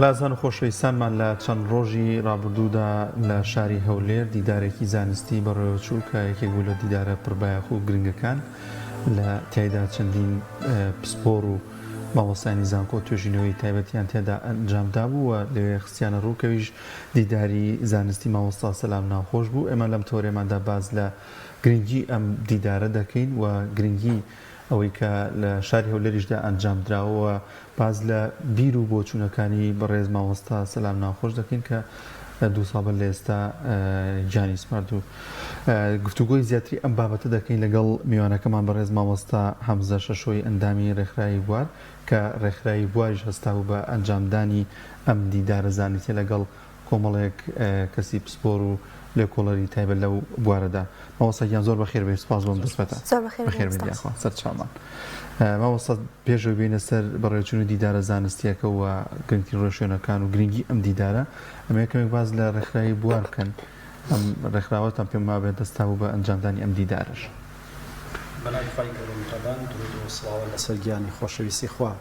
لازان خۆشەویستانمان لە چەند ڕۆژی ڕابردوودا لە شاری هەولێر دیدارێکی زانستی بەڕێوەچوو کە یەکێک بوو لە دیدارە پڕبایەخ و گرنگەکان لە تایدا چەندین پسپۆر و مامۆستانی زانکۆ توێژینەوەی تایبەتیان تێدا ئەنجامدا بوو و لەوێ خستیانە ڕووکەویش دیداری زانستی مامۆستا سەلام ناوخۆش بوو. ئێمە لەم تۆرێماندا باز لە گرنگی ئەم دیدارە دەکەین و گرنگی ئەوەی کە لە شاری هەولێریشدا ئەنجامدراوە باز لە بیر و بۆچوونەکانی بەڕێز مامۆستا سەلام ناوخۆش دەکەین کە دوو ساڵ لە ئێستا گیانی سپارد و گفتوگۆی زیاتری ئەم بابەتە دەکەین لەگەڵ میوانەکەمان بەڕێز مامۆستا حەمزە شەشۆی ئەندامی ڕێکخراوی بوار کە ڕێکخراوی بواریش هەستا بوو بە ئەنجامدانی ئەم دیدارە زانستی لەگەڵ کۆمەڵێک کەسی پسپۆر و لێکۆڵەری تایبەت لەو بوارەدا. مامۆستاگیان زۆر بەخێر بێت، سپاس بۆم دەستبەتە. بەخێر بێت یاخوا سەرچاومان. مامۆستا پێشەوە بینە سەر بەڕێوەچوونی دیدارە زانستیەکە و گرنگترین ڕێشوێنەکان و گرنگی ئەم دیدارە ئەمە یەکەمێک باز لە ڕێکخراوی بوار بکەن. ئەم ڕێکخراوەتان پێم وابێت دەستا بوو بە ئەنجامدانی ئەم دیدارەش. بەناوی خوای گەورەمتەبان درود و سڵاوە لەسەر گیانی خۆشەویستی خوا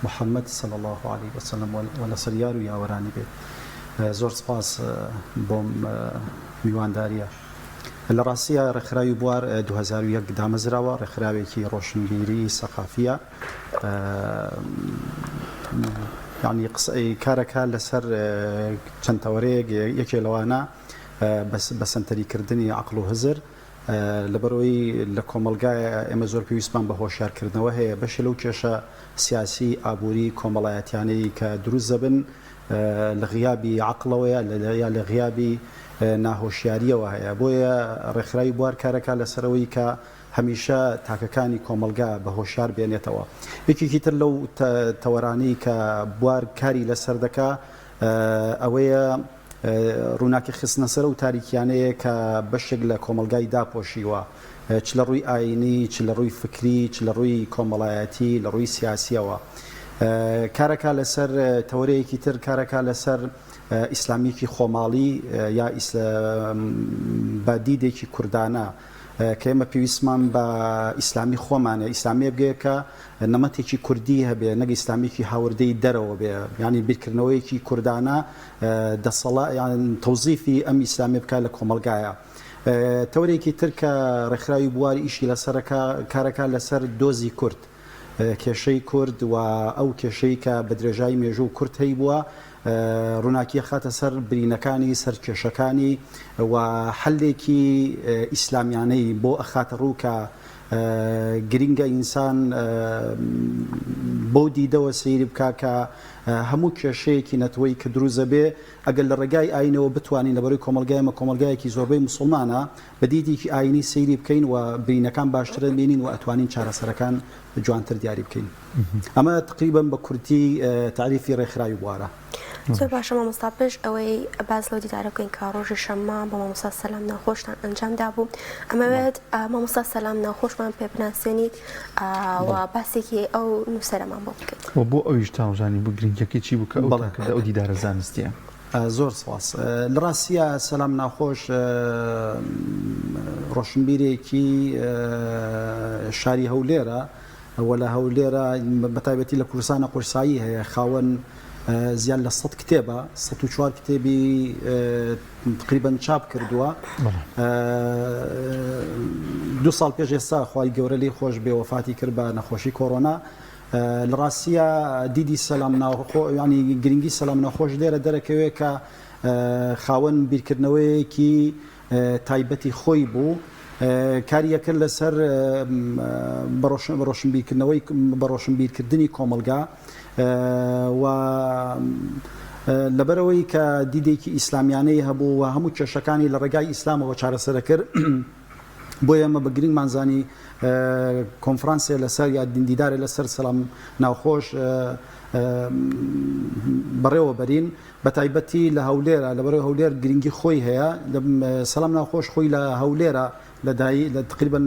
محەممەد صلی الله عليه وسلم و لەسەر یار و یاوەرانی بێت. زۆر سپاس بۆم میوانداریە. لە ڕاستیە ڕێکخراوی بوار 2001 دامەزراوە، ڕێکخراوێکی ڕۆشنبیری سەقافیە، یعنی کارەکە لەسەر چەند تەوەرەیەک یەکێ لەوانە بە سەنتەریکردنی عەقڵ و هزر لەبەرەوەی لە کۆمەلگایە ئێمە زۆر پێویستمان بە هۆشیارکردنەوە هەیە. بەشی لەو کێشە سیاسی ئابووری کۆمەڵایەتیانەی کە دروست دەبن لە غیابی عەقڵەوەیە یا لە غیابی ناهۆشیاریەوە هەیە. بۆیە ڕێکخراوی بوار کارەکە لەسەرەوەی کە هەمیشە تاکەکانی کۆمەلگا بە هۆشیار بێنێتەوە. یەکێکی تر لەو تەوەرانەی کە بوار کاری لەسەر دەکا ئەوەیە ڕووناکی خستنە سەر و تاریکیانەیە کە بەشێک لە کۆمەلگای داپۆشیوە، چ لە ڕووی ئاینی، چ لە ڕووی فکری، چ لە ڕووی کۆمەڵایەتی، لە ڕووی سیاسیەوە. کارەکە لەسەر تەوەرەیەکی تر کارەکە لەسەر ئیسلامیکی خۆماڵی یا بە دیدێکی کوردانە کە ئێمە پێویستمان بە ئیسلامی خۆمانە، ئیسلامی بگێ کە نەمەتێکی کوردی هەبێ، نەک ئیسلامیکی هاوردەی دەرەوە بێ، ینی بیرکردنەوەیەکی کوردانە دەسەڵات یان تەوزیفی ئەم ئیسلامی بکات لە کۆمەلگایە. تەوەرێکی تر کە ڕێکخراوی بواری ئیشی لەسەرەکە کارەکە لەسەر دۆزی کورد، کێشەی کورد و ئەو کێشەی کە بە درێژایی مێژوو کورد هەی بووە ڕووناکیە خاتە سەر برینەکانی سەر کێشەکانی و حلێکی ئیسلامیانەی بۆ ئەخاتە ڕوو کە گرینگە ئینسان بۆ دیدەوە سەیری بکا کە هەموو کێشەیەکی نەتوەی کە دروزە بێ ئەگەر لە ڕێگای ئاینەوە بتوانین لەبەرەوەی کۆمەلگایمە کۆمەلگایەکی زۆربەی موسڵمانە بە دیدێکی ئاینی سەیری بکەین و برینەکان باشترە بینین و ئەتوانین چارەسەرەکان جوانتر دیاری بکەین. ئەمە تقریبەن بە کورتی تعریفی ڕێکخراوی بوارە. زۆر باشە مامۆستا، پێش ئەوەی باز لەو دیدارە بکەین کە ڕۆژی شەممە بە مامۆستا سەلام ناوخۆشتان ئەنجامدا بوو، ئەمەوێت مامۆستا سەلام ناوخۆشمان پێ بناسێنیت و باسێکی ئەو نووسەرەمان بۆ بکەیت. بۆ ئەویش تاوژانی بوو گرنگەکەی چی بوو کە ئەو دیدارە زانستیە؟ زۆر سپاس. لە ڕاستیە سەلام ناوخۆش ڕۆشنبیرێکی شاری هەولێرە و لە هەولێرە بەتایبەتی لە کوردستانە قورسایی هەیە، خاوەن زیان لە 100 کتێبە، 104 کتێبی تقریبەن چاپ کردووە. 2 ساڵ پێش ئێستا خوای گەورە لێی خۆش بێ وەفاتی کرد بە نەخۆشی کۆڕۆنا. لە ڕاستیە دیدی سەلام ناوخۆ ینی گرنگی سەلام ناوخۆش لێرە دەرەکەوێت کە خاوەن بیرکردنەوەیەکی تایبەتی خۆی بوو، کاریەکرد لەسەر بە ڕۆشنبیرکردنی کۆمەلگا و لەبەرەوەی کە دیدێکی ئیسلامیانەی هەبوو و هەموو کێشەکانی لە ڕێگای ئیسلامەوە چارەسەرە کرد. بۆیە ئەمە بە گرنگمانزانی کۆنفرانسێ لەسەر یا دیندارێ لەسەر سەلام ناوخۆش بەڕێوە بەرین، بە تایبەتی لە هەولێرە، لەبەرەوەی هەولێر گرنگی خۆی هەیە. سەلام ناوخۆش خۆی لە هەولێرە تقریبا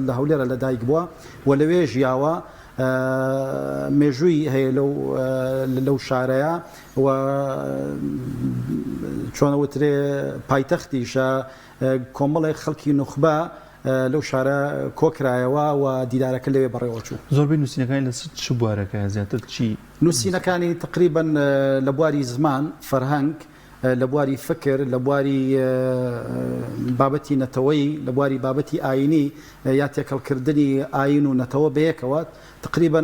لە هەولێرە لەدایک بووە و لەوێ ژیاوە، مێژووی هەیە لەو شارەیە و چۆنەوترێ پایتەختیشە کۆمەڵێک خەڵکی نوخبە لەو شارە کۆکرایەوە و دیدارەکە لەوێ بەڕێوە چوو. زۆربەی نووسینەکانی لەسەر چ بوارەکە زیاتر چی؟ نووسینەکانی تقریبا لە بواری زمان فەرهەنگ، لە بواری فکر، لە بواری بابەتی نەتەوەی، لە بواری بابەتی ئاینی یا تێکەڵکردنی ئاین و نەتەوە بەیەکەوە تقریبا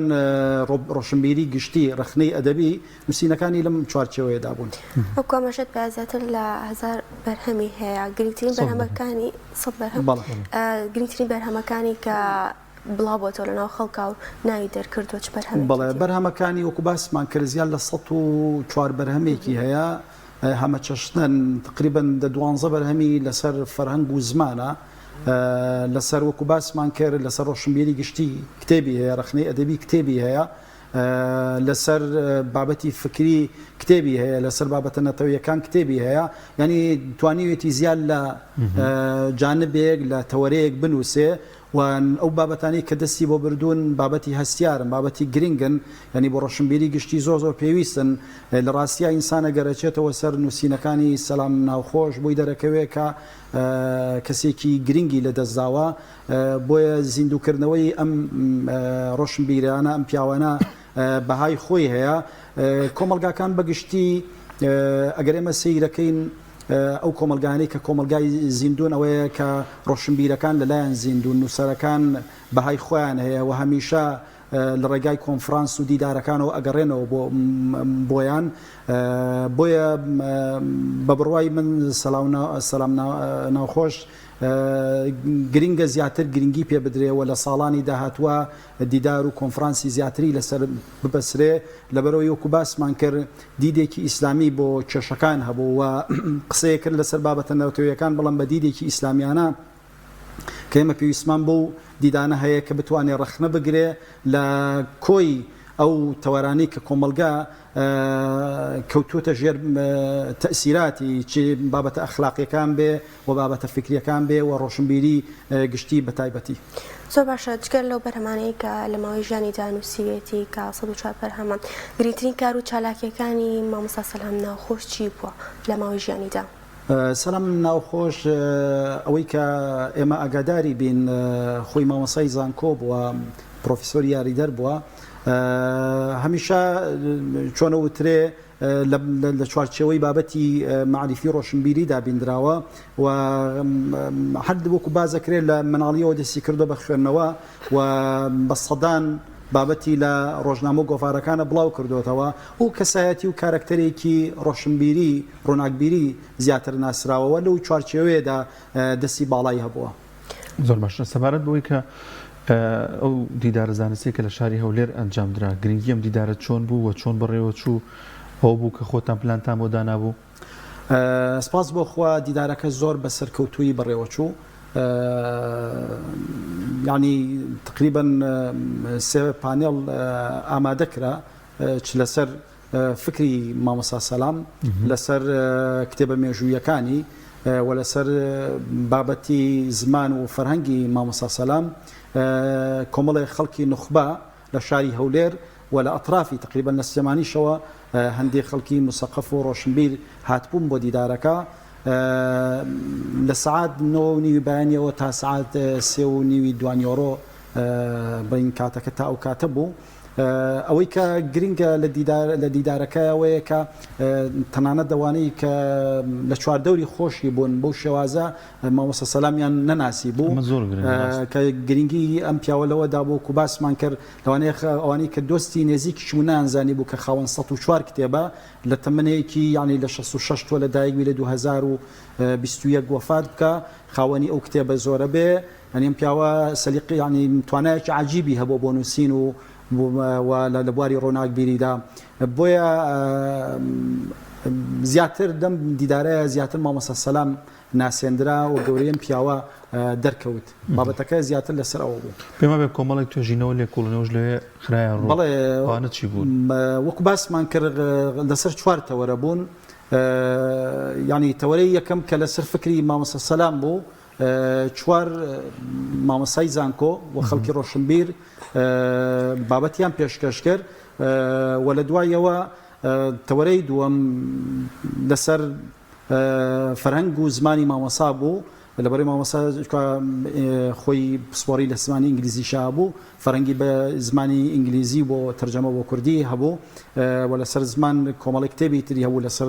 ڕۆشنبیری گشتی ڕخنەی ئەدەبی نووسینەکانی لەم چوارچێوەیەدا بوون. ئەو کۆمەژێت بە زیاتر لە 1000 بەرهەمی هەیە. گرنگترین بەرهەمەکانی 100 بەرهەم گرنگترین بەرهەمەکانی کە بڵاوبۆتەوە لەناو خەڵکا و ناوی دەرکردووە چ بەرهەمێکی؟ بەڵێ بەرهەمەکانی وەکو باسمان کرد زیاد لە 104 بەرهەمێکی هەیە، هەمە چەشتن تقریبا 12 بەرهەمی لەسەر فەرهەنگ و زمانە، لەسەر وەکو باسمان کرد لەسەر ڕۆشنبیری گشتی کتێبی هەیە، ڕخنەی ئەدەبی کتێبی هەیە، لەسەر بابەتی فکری کتێبی هەیە، لەسەر بابەتە نەتەوەیەکان کتێبی هەیە. ینی توانیوێتی زیاد لە جانبێک لە تەوەرەیەک بنووسێ و ئەو بابەتانی کە دەستی بۆ بردوون بابەتی هەستیارن، بابەتی گرنگن، ینی بۆ ڕۆشنبیری گشتی زۆر زۆر پێویستن. لە ڕاستیە ئینسانە گەرەچێتەوە سەر نووسینەکانی سەلام ناوخۆش بۆی دەرەکەوێت کە کەسێکی گرنگی لە دەستداوە، بۆیە زیندووکردنەوەی ئەم ڕۆشنبیرانە ئەم پیاوانە بەهای خۆی هەیە. کۆمەلگاکان بەگشتی ئەگەر ئێمە سەیرەکەین ئەو کۆمەلگانەی کە کۆمەلگای زیندوون ئەوەیە کە ڕۆشنبیرەکان لەلایەن زیندوون، نووسەرەکان بەهای خۆیان هەیە و هەمیشە لە ڕێگای کۆنفرانس و دیدارەکانەوە ئەگەڕێنەوە بۆیان. بۆیە بە بڕوای من سەلام ناوخۆش گرنگە زیاتر گرنگی پێ بدرێەوە لە ساڵانی داهاتوە دیدار و کۆنفرانسی زیاتری لەسەر ببەسرێ، لەبەرەوەی وەکو باسمان کرد دیدێکی ئیسلامی بۆ کێشەکان هەبوو و قسەیە کرد لەسەر بابەتە نەوتەوەیەکان، بەڵام بە دیدێکی ئیسلامیانە کە ئێمە پێویستمان بۆ دیدانە هەیە کە بتوانێت ڕخنە بگرێ لە کۆی ئەو تەوەرانی کە کۆمەلگا کەوتوتە ژێر تەسیراتی چ بابەتە ئەخلاقیەکان بێ و بابەتە فکریەکان بێ و ڕۆشنبیری گشتی بە تایبەتی. زۆر باشە. جگەر لەو بەرهەمانەی کە لە ماوەی ژیانی دانووسیوێتی کە 104 بەرهەمان، گرنگترین کار و چالاکیەکانی مامۆستا سەلام ناوخۆش چی بووە لە ماوەی ژیانیدا؟ سەلام ناوخۆش ئەوەی کە ئێمە ئاگاداری بین خۆی مامۆسای زانکۆ بووە، پرۆفیسۆری یاریدەر بووە، هەمیشە چۆنە وترێ لە چوارچێوەی بابەتی معریفی ڕۆشنبیری دابیندراوە و هەر وەکو بازەکرێت لە مناڵیەوە دەستی کردو بە خوێندنەوە و بە سەدان بابەتی لە ڕۆژنامە و گۆڤارەکانە بڵاو کردوێتەوە و کەسایەتی و کارکتەرێکی ڕۆشنبیری ڕۆناکبیری زیاتر ناسراوەوە لەو چوارچێوەیەدا دەستی باڵای هەبووە. زۆر باشە. سەبارەت بۆی کە ئەو دیدارە زانستی کە لە شاری هەولێر ئەنجامدرا، گرنگی ئەم دیدارە چۆن بوو و چۆن بەڕێوە چوو ئەو بوو کە خۆتان پلانتان بۆ دانابوو؟ سپاس بۆ خوا دیدارەکە زۆر بە سەرکەوتووی بەڕێوە چوو. یعنی تقریبا سێ پانێڵ ئامادە کرا، چ لەسەر فکری مامۆستا سەلام، لەسەر کتێبە مێژوویەکانی و لەسەر بابەتی زمان و فەرهەنگی مامۆستا سەلام، کۆمەڵی خەڵکی نوخبا لە شاری هەولێر و لە ئەطرافی تقریبا لە سلێمانیشەوە هەندێک خەڵکی مسەقف و ڕۆشنبیر هاتبوون بۆ دیدارەکە. لە سعات 9:30 بەیانیەوە تا سعات 3:30 دوانیۆڕۆ بەین کاتەکە تا ئەو کاتە بوو. ئەوەی کە گرنگە لە دیدارەکەیەوەیە کە تەنانەت دەوانەی کە لە چواردەوری خۆشی بوون بەو شێوازە مامۆستا سەلامیان نەناسی بوو کە گرنگی ئەم پیاوەلەوەدا بوو و باسمان کرد ئەوانەی کە دۆستی نێزیکیش نانزانی بوو کە خاوەن 104 کتێبە لە تەمەنەیەکی یعنی لە 66 تۆ لە دایکوی لە 2021 وفات بکە، خاوەنی ئەو کتێبە زۆرە بێ، ئەم پیاوە سەلیقی ینی توانایەکی عەجیبی هەبوو بۆ نووسین و لە بواری ڕۆناکبیریدا. بۆیە زیاتر دەم دیدارەیە زیاتر مامۆستا سەلام ناسێندرا و گەورەیەم پیاوە دەرکەوت، بابەتەکە زیاتر لەسەر ئەوە بوو. پێما بێ کۆمەڵێک توێژینەوە لێکۆڵنەوەش لەوێ خراە ڕۆ. بەڵێ چی بوون؟ وەکو باسمان کرد لەسەر 4 تەوەرە بوون. ینی تەوەرەی یەکەم کە لەسەر فکری مامۆستا سەلام بوو، 4 مامۆستای زانکۆ و خەڵکی ڕۆشنبیر بابەتیان پێشکەش کرد و لە دوایەوە تەوەرەی دووەم لەسەر فەرهەنگ و زمانی مامۆستا بوو لەبەرەوەی مامۆستا خۆی پسپۆری لە زمانی ئینگلیزی شابوو فەرەنگی بە زمانی ئینگلیزی بۆ تەرجەمە بۆ کوردی هەبوو و لەسەر زمان کۆمەڵی کتێبی تری هەبوو لەسەر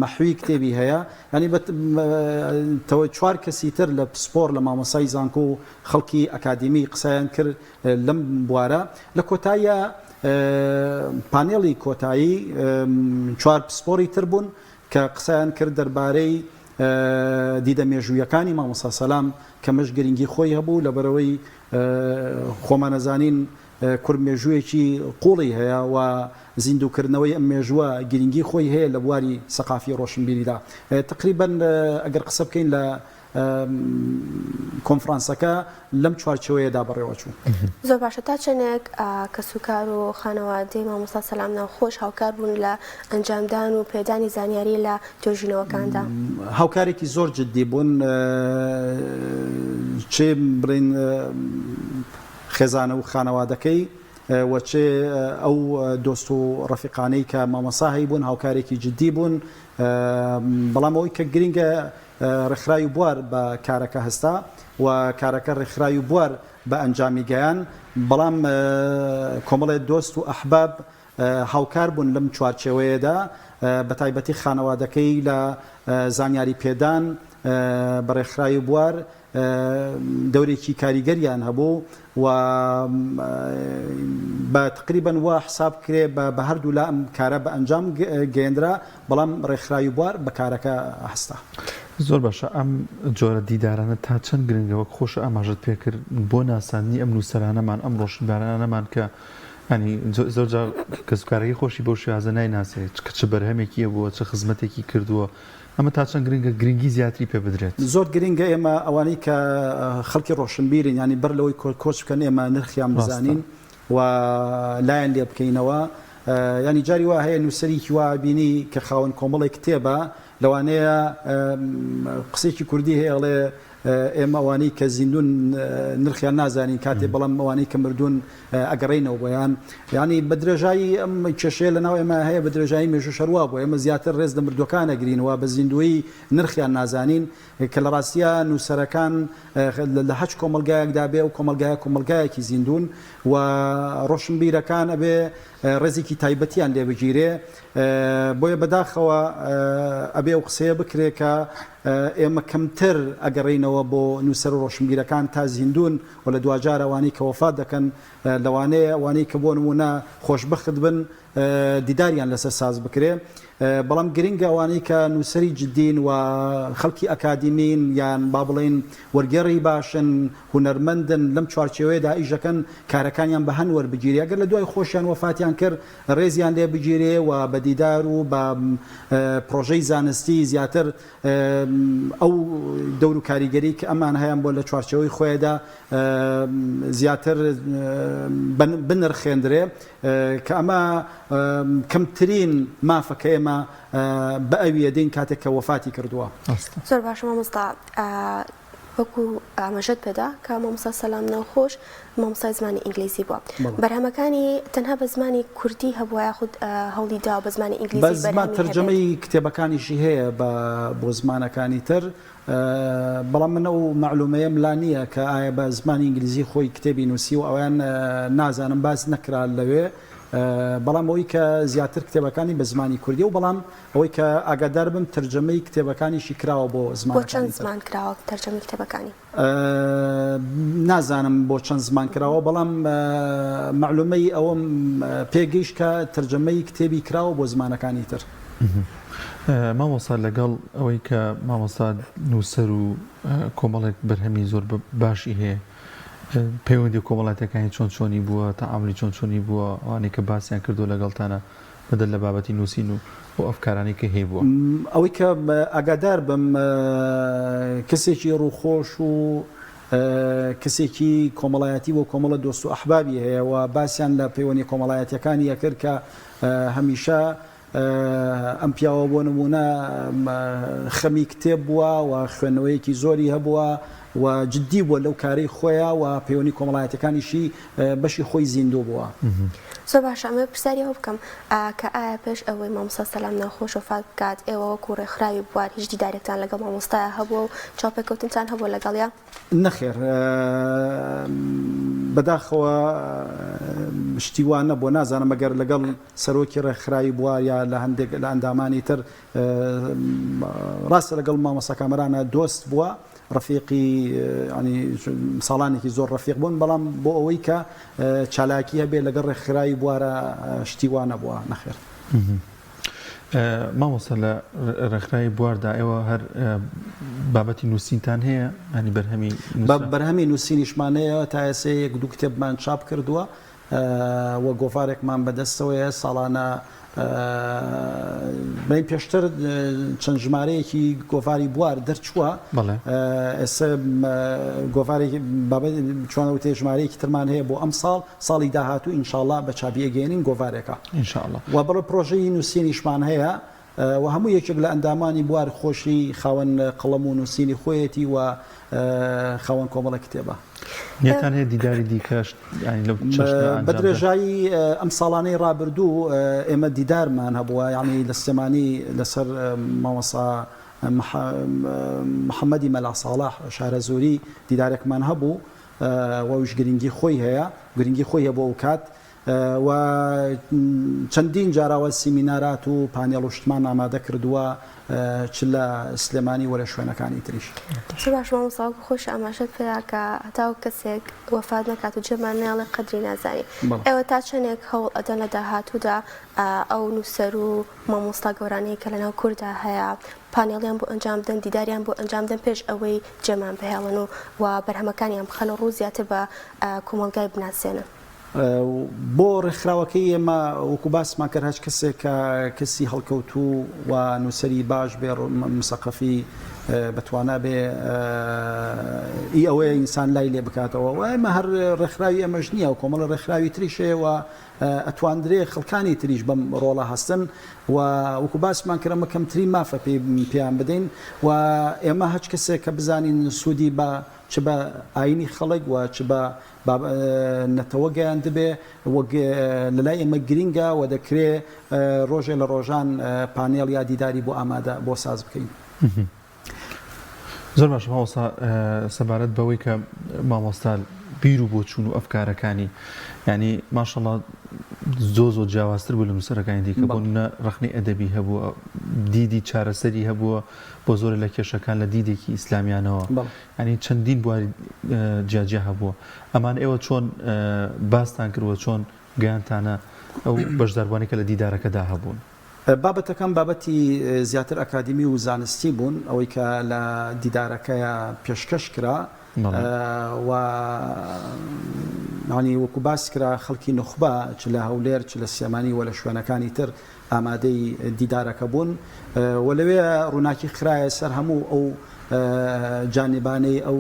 مەحوی کتێبی هەیە ینی چوار کەسی تر لە پسپۆر لە مامۆسای زانکۆ و خەڵکی ئەکادمی قسەیان کرد لەم بوارە لە کۆتاییە پانێڵی کۆتایی چوار پسپۆری تر بوون کە قسەیان کرد دەربارەی دیدە مێژوویەکانی مامۆستا سەلام کە مەش گرنگی خۆی هەبوو لەبەرەوەی خۆمان نەزانین کورد مێژوویەکی قوڵی هەیە و زیندووکردنەوەی ئەم مێژووە گرنگی خۆی هەیە لە بواری سەقافی ڕۆشنبیریدا تقریبا ئەگەر قسە بکەین لە کۆنفرانسەکە لەم چوارچەوەیەدا بەڕێوەچوو زۆر باشە تا چەندێک کەسوکار و خانەوادەی مامۆستا سەلام ناوخۆش هاوکار بوون لە ئەنجامدان و پێدانی زانیاری لە توێژینەوەکاندا هاوکارێکی زۆر جددی بوون چێ بڵین خێزانە و خانەوادەکەی وەچێ ئەو دۆست و ڕەفیقانەی کە مامۆستا هەی بوون هاوکارێکی جددی بوون بەڵام ئەوەی کە گرنگە ڕێکخراوی بوار بە کارەکە هەستا و کارەکە ڕێکخراوی بوار بە ئەنجامی گەیان بەڵام کۆمەڵێ دۆست و ئەحباب هاوکار بوون لەم چوارچێوەیەدا بە تایبەتی خانەوادەکەی لە زانیاری پێدان بە ڕێکخراوی بوار دەورێکی کاریگەریان هەبوو و بە تقریبا وا حساب کرێ بە هەردوو لا ئەم کارە بە ئەنجام گەێنرا بەڵام ڕێکخراوی بوار بە کارەکە هەستا زۆر باشە ئەم جۆرە دیدارانە تا چەند گرنگەوە خۆش ئاماژت پێکرد بۆ ناسانی ئەم نووسەرانەمان ئەم ڕۆشنبارانەمان کە ینی زۆرجار کەسوکارەکەی خۆشی بۆ شێوازە نایناسێت کە چ بەرهەمێکی بووە چه خزمەتێکی کردووە ئەمە تا چەند گرنگی زیاتری پێ بدرێت زۆر گرنگە ئێمە ئەوانەی کە خەڵکی ڕۆشنبیرن ینی بەر لەوەی کۆچ بکەن ئێمە نرخیان بزانین و لایەن لێ بکەینەوە ینی جاری وا هەیە نووسەرێکی وا بینی کە خاوەن کۆمەڵی کتێبە لەوانەیە قسێکی کوردی هەیەڵێ ئێمە ئەوانەی کە زیندون نرخیان نازانین کاتێ بەڵام ئەوانەی کە مردوون ئەگەڕێنەوە بۆیان ینی بە درێژایی ئەم کێشەیە لەناو ئێمە هەیە بە درێژایی مێژوو شەروا بۆ ئێمە زیاتر ڕێز لە مردوەکان ئەگرینەوە بە زیندوی نرخیان نازانین کە لە ڕاستیە نووسەرەکان لە هەچ کۆمەلگایەکدا بێ و کۆمەلگایەکی زیندون و ڕۆشنبیرەکان ئەبێ ڕێزێکی تایبەتیان لێ بگیرێ بۆیە بەداخەوە ئەبێ و قسەیە بکرێ کە ئێمە کەمتر ئەگەڕینەوە بۆ نووسەر و ڕۆشنبیرەکان تا زیندون و لە دوجار ئەوانەی کە وەفات دەکەن لەوانەیە ئەوانەی کە بۆ نمونە خۆشبەخت بن دیداریان لەسەر ساز بکرێ بەڵام گرنگە ئەوانەی کە نووسەری جدین و خەڵکی ئەکادیمین یان با بڵێن وەرگێڕی باشن هونەرمەندن لەم چوارچێوەیەدا ئیژەکەن کارەکانیان بە هەن وەربگیری ئەگەر لە دوای خۆشیان وەفاتیان کرد ڕێزیان لێ بگیرێ و بە دیدار و بە پرۆژەی زانستی زیاتر ئەو دەور و کاریگەری کە ئەمان هەیەن بۆ لە چوارچەوەی خۆیدا زیاتر بنرخێندرێ کە ئەمە کەمترین مافەکە ئێمە بە ئەویە دێن کاتێک کە وەفاتی کردووە زۆر باشە مامۆستا وەکو ئاماژەت پێدا کە مامۆستا سەلام ناوخۆش مامۆستای زمانی ئینگلیزی بووە بەرهەمەکانی تەنها بە زمانی کوردی هەبووە یاخود هەوڵی دا بە زمانی ئینگلیزی بە زمان تەرجەمەی کتێبەکانیشی هەیە بۆ زمانەکانی تر بەڵام من ئەو معلومەیەم لا نییە کە ئایا بە زمانی ئینگلیزی خۆی کتێبی نووسی و ئەویان نازانم باس نەکرا لەوێ بەڵام ئەوەی کە زیاتر کتێبەکانی بە زمانی کوردی و بەڵام ئەوەی کە ئاگادار بم تەرجەمەی کتێبەکانیشی کراوە بۆ زمان چەند زمان کراوە تەرجەمەی کتێبەکانی نازانم بۆ چەند زمان کراوە بەڵام معلومەی ئەوەم پێگەیشت کە تەرجەمەی کتێبی کراوە بۆ زمانەکانی تر مامۆستا لەگەڵ ئەوەی کە مامۆستا نووسەر و کۆمەڵێک بەرهەمی زۆر باشی هەیە پەیوەندی کۆمەڵاتەکانی چۆنی بووە تا ئەمری چۆنی بووە ئەوانەی کە باسییان کردو لەگەڵتانە بەدەل لە بابەتی نووسین و بۆ ئەفکارانی کە هەیە بووە ئەوەی کە ئاگادار بم کەسێکی ڕووخۆش و کەسێکی کۆمەڵایەتی بۆ کۆمەڵە دۆست و ئەحبابی هەیە و باسییان لە پەیوەندی کۆمەڵایەتەکانی یەکرد کە هەمیشە ئەم پیاوە بۆ نمونە خەمی کتێب بووە و خوێندنەوەیەکی زۆری هەبووە و جددی بووە لەو کارەی خۆیە و پەیوەندی کۆمەڵایەتەکانیشی بەشی خۆی زیندوو بووە زۆر باشە ئەمە پرسیاری ئەوە بکەم کە ئایا پێش ئەوەی مامۆستا سەلام ناخۆش وفات بکات ئێوە وەکو ڕێکخراوی بوار هیچ دیدارێکتان لەگەڵ مامۆستایە هەبووە و چاوپێکەوتنتان هەبووە لەگەڵیان؟ نەخێر بەداخەوە شتی وان نەبووە نازانم ئەگەر لەگەڵ سەرۆکی ڕێکخراوی بوار یا لە هەندێک لە ئەندامانی تر ڕاستە لەگەڵ مامۆستا کامەرانە دۆست بووە ڕفیقی ینی ساڵانێکی زۆر ڕفیق بوون بەڵام بۆ ئەوەی کە چالاکی هەبێ لەگەڵ ڕێکخراوی بوارە شتی وان نەبووە نەخێر. مامۆستا لە ڕێکخراوی بواردا ئێوە هەر بابەتی نووسینتان هەیە ئەنی بەرهەمی نووسینیشمان هەیە تا ئێستا یەک دوو کتێبمان چاپ کردووە وە گۆڤارێکمان بەدەستەوەیە ساڵانە بەین پێشتر چەند ژمارەیەکی گۆڤاری بوار دەرچووە ئێستا گۆڤارێکی چۆنەوتێ ژمارەیەکی ترمان هەیە بۆ ئەم ساڵی داهاتوو ئینشاءڵڵا بە چاپیەگەێنین گۆڤارێکە ئینشاءڵڵا و بەڵێ پرۆژەی نووسینیشمان هەیە و هەموو یەکێک لە ئەندامانی بوار خۆشی خاوەن قەڵەم و نووسینی خۆیەتی و خاوەن کۆمەڵە کتێبە. یەکان هەیە دیداری دیکەش بە درێژایی ئەم ساڵانەی ڕابردوو ئێمە دیدارمان هەبووە یعنی لە سلێمانی لەسەر مامۆستا محەممەدی مەلا ساڵح شارە زۆری دیدارێکمان هەبوو وەویش گرنگی خۆی هەیە گرنگی خۆی هەبوو ئەو کات و چەندین جاراوە سیمینارات و پانێڵ و شتمان ئامادە کردووە چ لە سلێمانی وەرە شوێنەکانی تریش. باش مامۆستا خۆش ئاماژەت پێدا کە هەتاو کەسێک وەفات نەکات و جێمان نێڵێ قەدری نازانی ئێوە تا چەندێک هەوڵ ئەدەن لە داهاتوودا ئەو نووسەر و مامۆستا گەورانەی کە لەناو کووردا هەیە پانێڵیان بۆ ئەنجام بدەن دیداریان بۆ ئەنجام بدەن پێش ئەوەی جێمان بهێڵن و بەرهەمەکانیان بخەنە ڕوو زیاتر بە کۆمەلگای بناسیێنن. بۆ ڕێکخراوەکەی ئێمە وەکو باسمان کرد هەچ کەسێک کە کەسی هەڵکەوتوو و نووسەری باش بێ مسەقەفی بتوانە بێ ئەوەیە ئینسان لای لێ بکاتەوە و ئێمە هەر ڕێکخراوی ئەمەش نییە و کۆمەڵە ڕێکخراوی تریشەیە ئەتواندرێ خەڵکانی تریش بەم ڕۆڵە هەستن و وەکو باسمان کردمە کەمتری مافە پێیان بدەین و ئێمە هەچ کەسێک کە بزانین سوودی بە چ بە ئاینی خەڵک و چ بە نەتەوە گەیان دەبێ لە لای ئێمە گرینگە و دەکرێ ڕۆژێ لە ڕۆژان پانێڵ یا دیداری بۆ ئامادە بۆ ساز بکەین. زۆر باش مامۆستا سەبارەت بەوەی کە مامۆستا بیر و بۆ چوون و ئەفکارەکانی ینی ماشەڵڵا زۆ جیاوازتر بوو لە نووسەرەکانی دیکە بۆ ڕخنەی ئەدەبی هەبووە دیدی چارەسەری هەبووە بۆ زۆر لە کێشەکان لە دیدێکی ئیسلامیانەوە ینی چەندین بواری جیاجیا هەبووە ئەمان ئێوە چۆن باستان کردووە چۆن گەیانتانە ئەو بەشداربوانی کە لە دیدارەکەدا هەبوون. بابەتەکەم بابەتی زیاتر ئەکادمی و زانستی بوون ئەوەی کە لە دیدارەکەیە پێشکەش کرا و ینی وەکو باس کرا خەڵکی نخبە چ لە هەولێر چ لە سلێمانی و لە شوێنەکانی تر ئامادەی دیدارەکە بوون و لەوێ ڕووناکی خرایە سەر هەموو ئەو جانیبانەی ئەو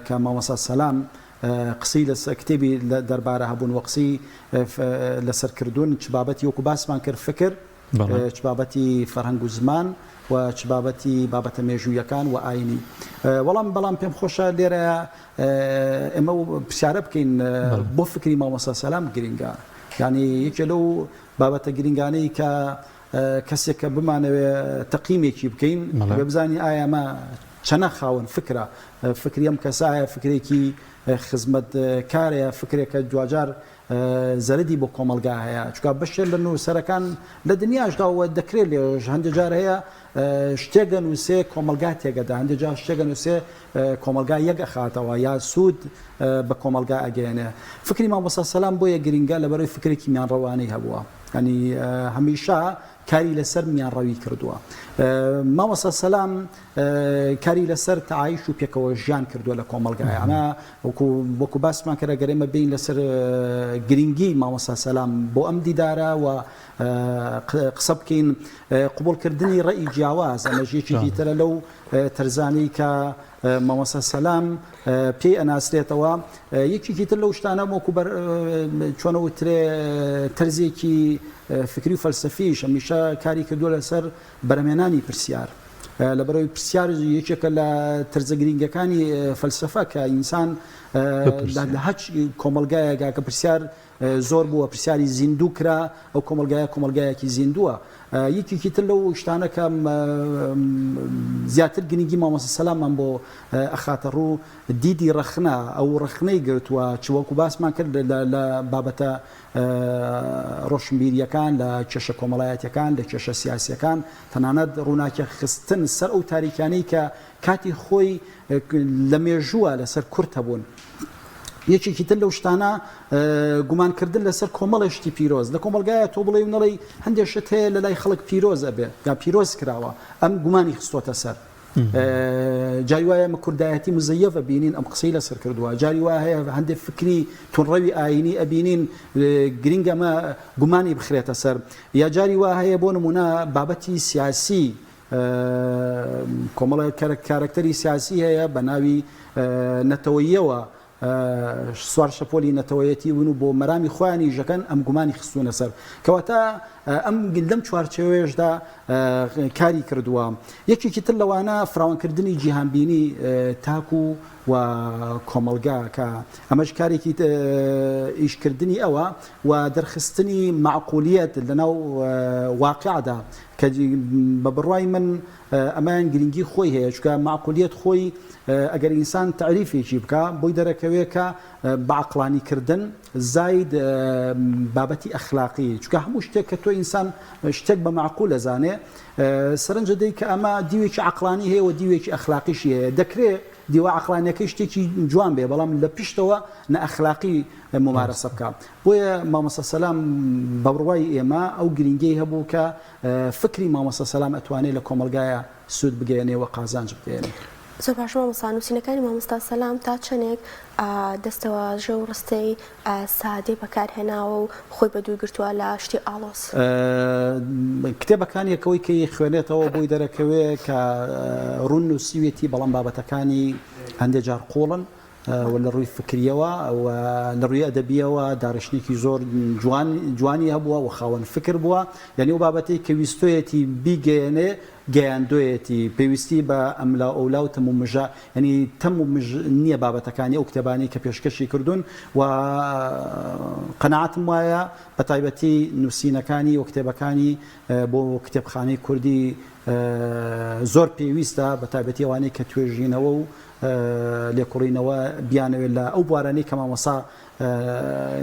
کە مامۆستا سەلام قسەی لە کتێبی دەربارە هەبوون و قسەی لەسەرکردوون چ بابەتی وەکو باسمان کرد فکر چ بابەتی فەرهەنگ و زمان و چ بابەتە مێژوویەکان و ئاینی بەڵام پێم خۆشە لێرە ئێمە پرسیارە بکەین بۆ فکری مامۆستا سەلام گرینگە یعنی یەکێ لەو بابەتە گرنگانەی کە کەسێک کە بمانەوێ تەقیمێکی بکەین بزانین ئایا ئەمە چەنە خاوەن فکرە فکری ئەم کەسایە فکرێکی خزمەت کارەیە فکرێکە دوجار زەردی بۆ کۆمەلگا هەیە چکە بەشێ لە نووسەرەکان لە دنیاشداوە دەکرێت لێژ هەندێک جار هەیە شتێگە نووسێ کۆمەلگا تێگەدا هەندێک جار شتێگە نووسێ کۆمەلگا یەک ئەخاتەوە یا سوود بە کۆمەلگا ئەگەێنێ فکری مامۆستا سەلام بۆیە گرنگە لەبەرەوەی فکرێکی میانڕەوانەی هەبووە ینی هەمیشە کاری لەسەر میانڕەوی کردووە مامۆستا سەلام کاری لەسەر تەعایش و پێکەوە ژیان کردووە لە کۆمەلگای ئەمە وەکو باسمان کردە گەرێمە بین لەسەر گرنگی مامۆستا سەلام بۆ ئەم دیدارە و قسە بکەین قبولکردنی ڕێی جیاواز ئەمە ژێکی ترە لەو تەرزانەی کە مامۆستا سەلام پێی ئەناسرێتەوە یەکێکی تر لەو شتانە وەکو چۆنەوترێ تەرزێکی فکری و فەلسەفیش هەمیشە کاری کردووە لەسەر بەرهەمهێنانی پرسیار لەبەرەوەی پرسیار یەکێکە لە تەرزە گرنگەکانی فەلسەفە کە ئینسان لە هەچ کۆمەلگایەکە کە پرسیار زۆر بووە پرسیاری زیندوو کرا ئەو کۆمەلگایەکی زیندووە یەکێکی تر لەو شتانەکە زیاتر گرنگی مامۆستا سەلامان بۆ ئەخاتە ڕوو دیدی ڕەخنە ئەو ڕەخنەی گرتووە چوەکو باسمان کرد لە بابەتە ڕۆشنبیریەکان لە کێشە کۆمەڵایەتیەکان لە کێشە سیاسیەکان تەنانەت ڕووناکیە خستن سەر ئەو تاریکانەی کە کاتی خۆی لە مێژووە لەسەر کورت هەبوون یەکێکی تر لەو شتانە گومانکردن لەسەر کۆمەڵێشتی پیرۆز لە کۆمەلگایە تۆ بڵێ و نەڵی هەندێک شت هەیە لە لای خەڵک پیرۆز ئەبێ یا پیرۆز کراوە ئەم گومانی خستۆتە سەر جاری وایە ئەمە کوردایەتی مزەیەف ئەبینین ئەم قسەی لەسەر کردووە جاری وایە هەیە هەندێک فکری تونڕەوی ئاینی ئەبینین گرنگ ئەمە گومانی بخرێتە سەر یا جاری وا هەیە بۆ نمونە بابەتی سیاسی کۆمەڵە کارکتەری سیاسی هەیە بە ناوی نەتەوەییەوە سوار شەپۆلی نەتەوەیەتی ون و بۆ مەرامی خۆیانی ژەکەن ئەم گومانی خستوونە سەر کەواتە ئەم لەم چوارچێوەیەشدا کاری کردووە یەکێکی تر لەوانە فراوانکردنی جیهانبینی تاکو و کۆمەلگا کە ئەمەش کارێکی ئیشکردنی ئەوە و دەرخستنی معقولیت لەناو واقعدا کە بە بڕوای من ئەمان گرنگی خۆی هەیە چکە معقولیت خۆی ئەگەر ئینسان تعریفێکی بکە بۆی دەرەکەوێت کە بەعقلانیکردن زاید بابەتی ئەخلاقی چکە هەموو شتێک کە تۆ ئینسان شتێک بە معقول ئەزانێ سەرنجە دەی کە ئەمە دیوێکی عقلانی هەیە و دیوێکی ئەخلاقیشی هەیە دەکرێت دیوە عقلانیەکەی شتێکی جوان بێ بەڵام لە پشتەوە نەئەخلاقی ممارەسە بکە بۆیە مامۆستا سەلام بە بڕوای ئێمە ئەو گرنگی هەبوو کە فکری مامۆستا سەلام ئەتوانێت لە کۆمەلگایە سوود بگەێنێ و قازانج بگەێنێ زۆر باش مامۆستا نووسینەکانی مامۆستا سەلام تا چەندێک دەستەواژە و ڕستەی سادەی بەکارهێناوە و خۆی بەدوور گرتووە لە شتی ئاڵۆس کتێبەکانیەکەوەی کە خوێنێتەوە بۆی دەرەکەوێت کە ڕوون نووسیوێتی بەڵام بابەتەکانی هەندێک جار قۆڵن لە ڕووی فکریەوە لە ڕووی ئەدەبیەوە داڕشتێکی زۆر جوانی هەبووە و خاوەن فکر بووە یعنی و بابەتی کە ویستۆیەتی بیگەێنێ گەیاندۆیەتی پێویستی بە ئەملا ئەولا و تەم و مژە ینی تەم و نییە بابەتەکانی ئەو کتێبانی کە پێشکەشی کردوون و قەناعەتم وایە بە تایبەتی نووسینەکانی و کتێبەکانی بۆ کتێبخانەی کوردی زۆر پێویستە بە تایبەتی ئەوانەی کە توێژینەوە و لێکوڕینەوە بیانەوێت لە ئەو بوارانەی کە مامۆستا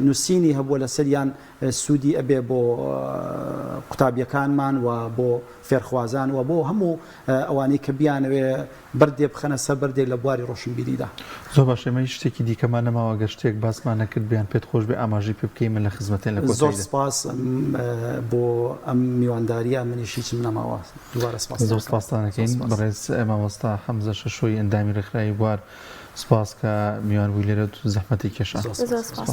نووسینی هەبووە لە سەریان سوودی ئەبێ بۆ قوتابیەکانمان و بۆ فێرخوازان و بۆ هەموو ئەوانەی کە بیانەوێ بەردێ بخەنە سەر بەردێ لە بواری ڕۆشنبیریدا زۆر باش ئێمە شتێکی دیکەمان نەماوە گە شتێک باسمان نەکرد بیان پێت خۆش بێ ئاماژەی پێ بکەین من لە خزمەتێن لە زۆر سپاس بۆ ئەم میوانداریە منیشی چم نەماوە دووبارە سپاس زۆر سپاسانەکەین بەڕێز مامۆستا حەمزە شەشۆی ئەندامی ڕێکخراوی بوار سپاس کە میوان بووی لێرە زەحمەتی کێشان زۆر سپاس